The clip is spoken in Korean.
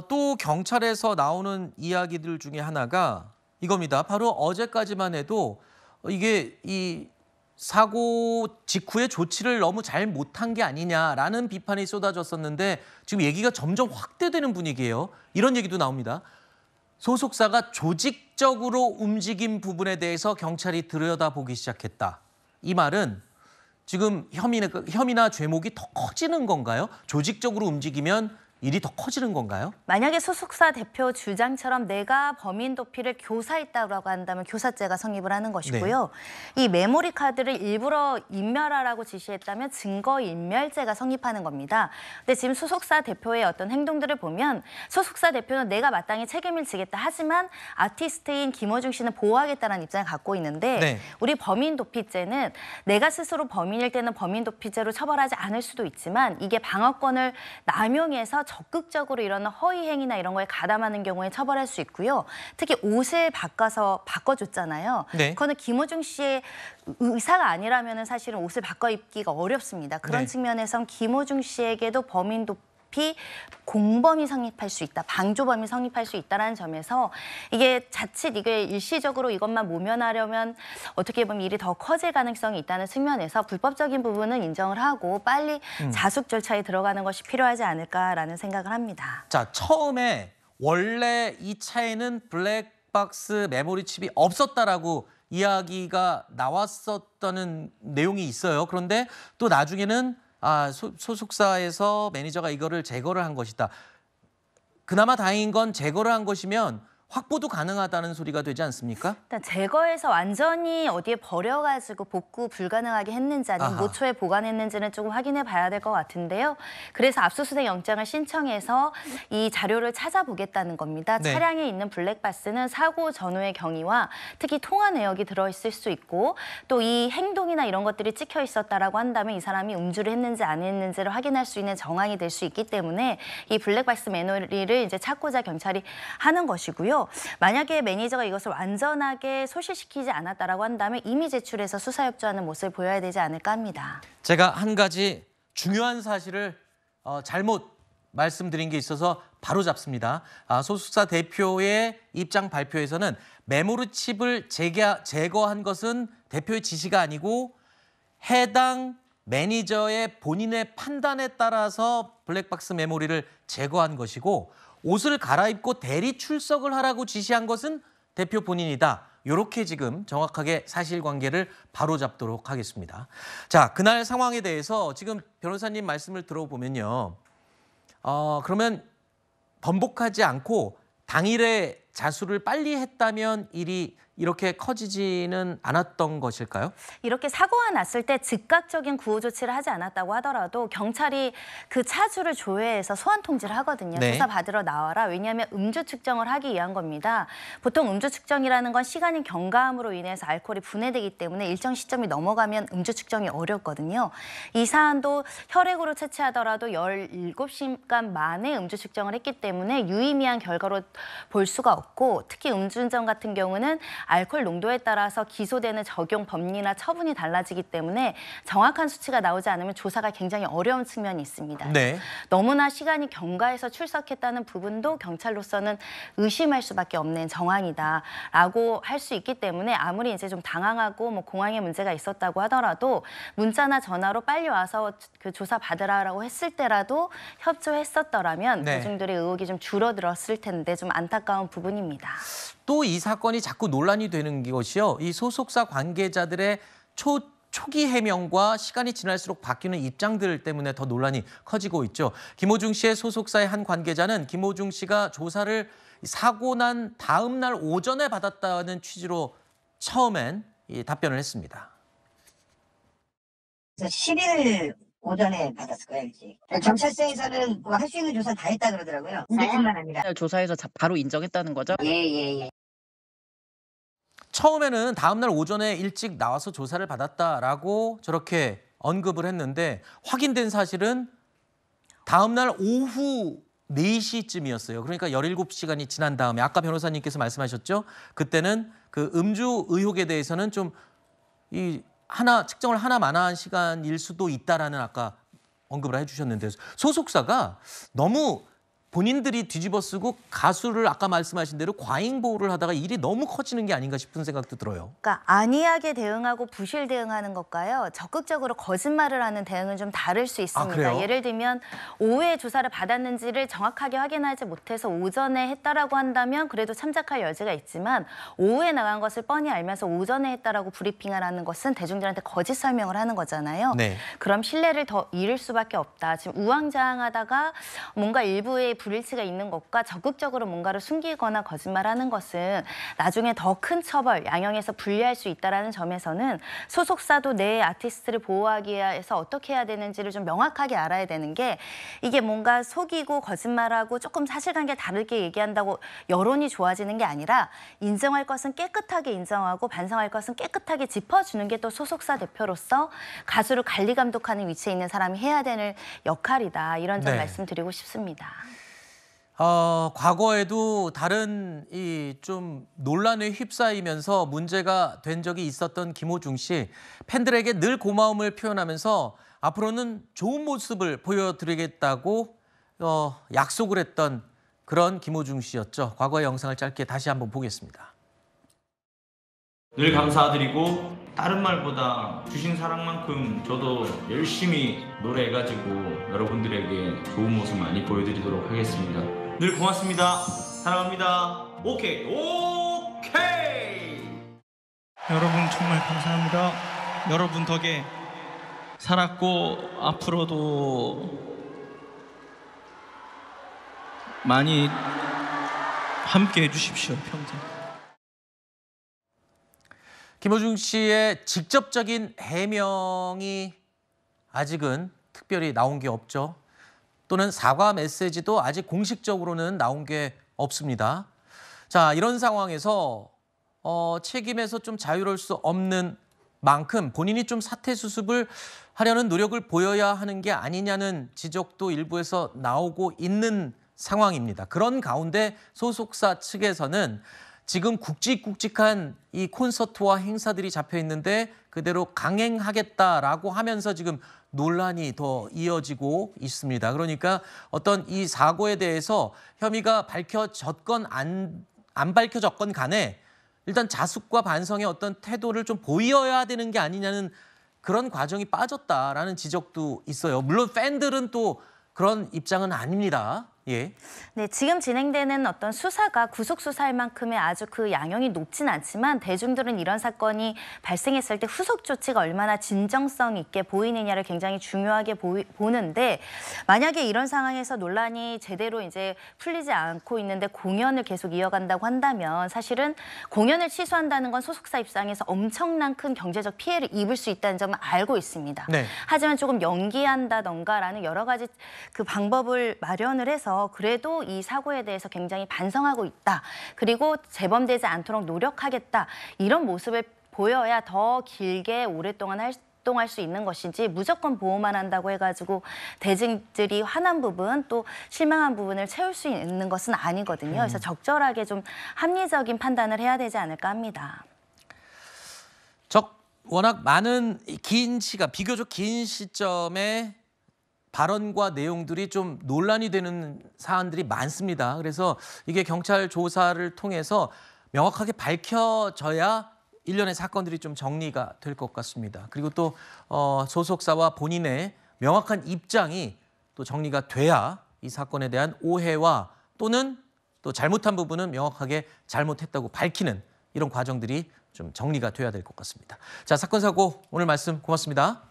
또 경찰에서 나오는 이야기들 중에 하나가 이겁니다. 바로 어제까지만 해도 이게 이 사고 직후에 조치를 너무 잘 못한 게 아니냐라는 비판이 쏟아졌었는데 지금 얘기가 점점 확대되는 분위기예요. 이런 얘기도 나옵니다. 소속사가 조직적으로 움직인 부분에 대해서 경찰이 들여다보기 시작했다. 이 말은 지금 혐의나 죄목이 더 커지는 건가요? 조직적으로 움직이면 일이 더 커지는 건가요? 만약에 소속사 대표 주장처럼 내가 범인 도피를 교사했다고 한다면 교사죄가 성립을 하는 것이고요. 이 메모리 카드를 일부러 인멸하라고 지시했다면 증거인멸죄가 성립하는 겁니다. 근데 지금 소속사 대표의 어떤 행동들을 보면 소속사 대표는 내가 마땅히 책임을 지겠다. 하지만 아티스트인 김어중 씨는 보호하겠다는 입장을 갖고 있는데 우리 범인 도피죄는 내가 스스로 범인일 때는 범인 도피죄로 처벌하지 않을 수도 있지만 이게 방어권을 남용해서 적극적으로 일어나는 허위 행위나 이런 거에 가담하는 경우에 처벌할 수 있고요. 특히 옷을 바꿔줬잖아요. 그거는 김어중 씨의 의사가 아니라면 사실은 옷을 바꿔 입기가 어렵습니다. 그런 측면에선 김어중 씨에게도 범인 도피 공범이 성립할 수 있다, 방조범이 성립할 수 있다는 점에서 이게 자칫 이게 일시적으로 이것만 모면하려면 어떻게 보면 일이 더 커질 가능성이 있다는 측면에서 불법적인 부분은 인정을 하고 빨리 자숙 절차에 들어가는 것이 필요하지 않을까라는 생각을 합니다. 자, 처음에 원래 이 차에는 블랙박스 메모리 칩이 없었다라고 이야기가 나왔었다는 내용이 있어요. 그런데 또 나중에는 소속사에서 매니저가 이거를 제거를 한 것이다. 그나마 다행인 건 제거를 한 것이면 확보도 가능하다는 소리가 되지 않습니까? 일단 제거해서 완전히 어디에 버려가지고 복구 불가능하게 했는지 아니면 모초에 보관했는지는 조금 확인해 봐야 될 것 같은데요. 그래서 압수수색 영장을 신청해서 이 자료를 찾아보겠다는 겁니다. 차량에 있는 블랙박스는 사고 전후의 경위와 특히 통화 내역이 들어있을 수 있고 또 이 행동이나 이런 것들이 찍혀 있었다라고 한다면 이 사람이 음주를 했는지 안 했는지를 확인할 수 있는 정황이 될 수 있기 때문에 이 블랙박스 메모리를 이제 찾고자 경찰이 하는 것이고요. 만약에 매니저가 이것을 완전하게 소실시키지 않았다라고 한다면 이미 제출해서 수사 협조하는 모습을 보여야 되지 않을까 합니다. 제가 한 가지 중요한 사실을 잘못 말씀드린 게 있어서 바로 잡습니다. 소속사 대표의 입장 발표에서는 메모리 칩을 제거한 것은 대표의 지시가 아니고 해당 매니저의 본인의 판단에 따라서 블랙박스 메모리를 제거한 것이고 옷을 갈아입고 대리 출석을 하라고 지시한 것은 대표 본인이다. 이렇게 지금 정확하게 사실관계를 바로잡도록 하겠습니다. 자, 그날 상황에 대해서 지금 변호사님 말씀을 들어보면요. 그러면 번복하지 않고 당일에 자수를 빨리 했다면 일이 이렇게 커지지는 않았던 것일까요? 이렇게 사고가 났을 때 즉각적인 구호 조치를 하지 않았다고 하더라도 경찰이 그 차주를 조회해서 소환 통지를 하거든요. 조사 받으러 나와라. 왜냐하면 음주 측정을 하기 위한 겁니다. 보통 음주 측정이라는 건 시간이 경과함으로 인해서 알코올이 분해되기 때문에 일정 시점이 넘어가면 음주 측정이 어렵거든요. 이 사안도 혈액으로 채취하더라도 17시간 만에 음주 측정을 했기 때문에 유의미한 결과로 볼 수가 없고 특히 음주운전 같은 경우는 알코올 농도에 따라서 기소되는 적용 법리나 처분이 달라지기 때문에 정확한 수치가 나오지 않으면 조사가 굉장히 어려운 측면이 있습니다. 너무나 시간이 경과해서 출석했다는 부분도 경찰로서는 의심할 수밖에 없는 정황이다라고 할 수 있기 때문에 아무리 이제 좀 당황하고 뭐 공항에 문제가 있었다고 하더라도 문자나 전화로 빨리 와서 그 조사 받으라고 했을 때라도 협조했었더라면 대중들의 의혹이 좀 줄어들었을 텐데 좀 안타까운 부분입니다. 또 이 사건이 자꾸 논란이 되는 것이요. 이 소속사 관계자들의 초기 해명과 시간이 지날수록 바뀌는 입장들 때문에 더 논란이 커지고 있죠. 김어중 씨의 소속사의 한 관계자는 김어중 씨가 조사를 사고 난 다음 날 오전에 받았다는 취지로 처음엔 답변을 했습니다. 10일 오전에 받았을 거예요, 일찍. 경찰서에서는 뭐 할 수 있는 조사 다 했다 그러더라고요. 근데뿐만 아니라. 조사해서 바로 인정했다는 거죠? 예. 처음에는 다음 날 오전에 일찍 나와서 조사를 받았다라고 저렇게 언급을 했는데 확인된 사실은 다음 날 오후 4시쯤이었어요. 그러니까 17시간이 지난 다음에 아까 변호사님께서 말씀하셨죠? 그때는 그 음주 의혹에 대해서는 좀 측정을 하나마나한 시간일 수도 있다라는 아까 언급을 해주셨는데 소속사가 너무 본인들이 뒤집어쓰고 가수를 아까 말씀하신 대로 과잉 보호를 하다가 일이 너무 커지는 게 아닌가 싶은 생각도 들어요. 그러니까 안이하게 대응하고 부실 대응하는 것과요. 적극적으로 거짓말을 하는 대응은 좀 다를 수 있습니다. 그래요? 예를 들면 오후에 조사를 받았는지를 정확하게 확인하지 못해서 오전에 했다라고 한다면 그래도 참작할 여지가 있지만 오후에 나간 것을 뻔히 알면서 오전에 했다라고 브리핑을 하는 것은 대중들한테 거짓 설명을 하는 거잖아요. 네. 그럼 신뢰를 더 잃을 수밖에 없다. 지금 우왕좌왕하다가 뭔가 일부의 불일치가 있는 것과 적극적으로 뭔가를 숨기거나 거짓말하는 것은 나중에 더 큰 처벌, 양형에서 불리할 수 있다는 점에서는 소속사도 내 아티스트를 보호하기 위해서 어떻게 해야 되는지를 좀 명확하게 알아야 되는 게 이게 뭔가 속이고 거짓말하고 조금 사실관계 다르게 얘기한다고 여론이 좋아지는 게 아니라 인정할 것은 깨끗하게 인정하고 반성할 것은 깨끗하게 짚어주는 게 또 소속사 대표로서 가수를 관리 감독하는 위치에 있는 사람이 해야 되는 역할이다. 이런 점 네. 말씀드리고 싶습니다. 과거에도 다른 좀 논란에 휩싸이면서 문제가 된 적이 있었던 김호중 씨, 팬들에게 늘 고마움을 표현하면서 앞으로는 좋은 모습을 보여드리겠다고 약속을 했던 그런 김호중 씨였죠. 과거의 영상을 짧게 다시 한번 보겠습니다. 늘 감사드리고 다른 말보다 주신 사랑만큼 저도 열심히 노래해가지고 여러분들에게 좋은 모습 많이 보여드리도록 하겠습니다. 늘 고맙습니다. 사랑합니다. 오케이. 여러분 정말 감사합니다. 여러분 덕에 살았고 앞으로도 많이 함께 해주십시오. 평생. 김호중 씨의 직접적인 해명이 아직은 특별히 나온 게 없죠. 또는 사과 메시지도 아직 공식적으로는 나온 게 없습니다. 자, 이런 상황에서 책임에서 좀 자유로울 수 없는 만큼 본인이 좀 사퇴 수습을 하려는 노력을 보여야 하는 게 아니냐는 지적도 일부에서 나오고 있는 상황입니다. 그런 가운데 소속사 측에서는 지금 굵직굵직한 이 콘서트와 행사들이 잡혀 있는데 그대로 강행하겠다라고 하면서 지금 논란이 더 이어지고 있습니다. 그러니까 어떤 이 사고에 대해서 혐의가 밝혀졌건 안 밝혀졌건 간에 일단 자숙과 반성의 어떤 태도를 좀 보여야 되는 게 아니냐는 그런 과정이 빠졌다라는 지적도 있어요. 물론 팬들은 또 그런 입장은 아닙니다. 예. 네, 지금 진행되는 어떤 수사가 구속 수사할 만큼의 아주 그 양형이 높진 않지만 대중들은 이런 사건이 발생했을 때 후속 조치가 얼마나 진정성 있게 보이느냐를 굉장히 중요하게 보는데 만약에 이런 상황에서 논란이 제대로 이제 풀리지 않고 있는데 공연을 계속 이어간다고 한다면 사실은 공연을 취소한다는 건 소속사 입장에서 엄청난 큰 경제적 피해를 입을 수 있다는 점을 알고 있습니다. 네. 하지만 조금 연기한다던가라는 여러 가지 그 방법을 마련을 해서 그래도 이 사고에 대해서 굉장히 반성하고 있다. 그리고 재범되지 않도록 노력하겠다. 이런 모습을 보여야 더 길게 오랫동안 활동할 수 있는 것이지 무조건 보호만 한다고 해가지고 대중들이 화난 부분 또 실망한 부분을 채울 수 있는 것은 아니거든요. 그래서 적절하게 좀 합리적인 판단을 해야 되지 않을까 합니다. 워낙 많은 비교적 긴 시점에 발언과 내용들이 좀 논란이 되는 사안들이 많습니다. 그래서 이게 경찰 조사를 통해서 명확하게 밝혀져야 일련의 사건들이 좀 정리가 될 것 같습니다. 그리고 또 소속사와 본인의 명확한 입장이 또 정리가 돼야 이 사건에 대한 오해와 또는 또 잘못한 부분은 명확하게 잘못했다고 밝히는 이런 과정들이 좀 정리가 돼야 될 것 같습니다. 자, 사건 사고 오늘 말씀 고맙습니다.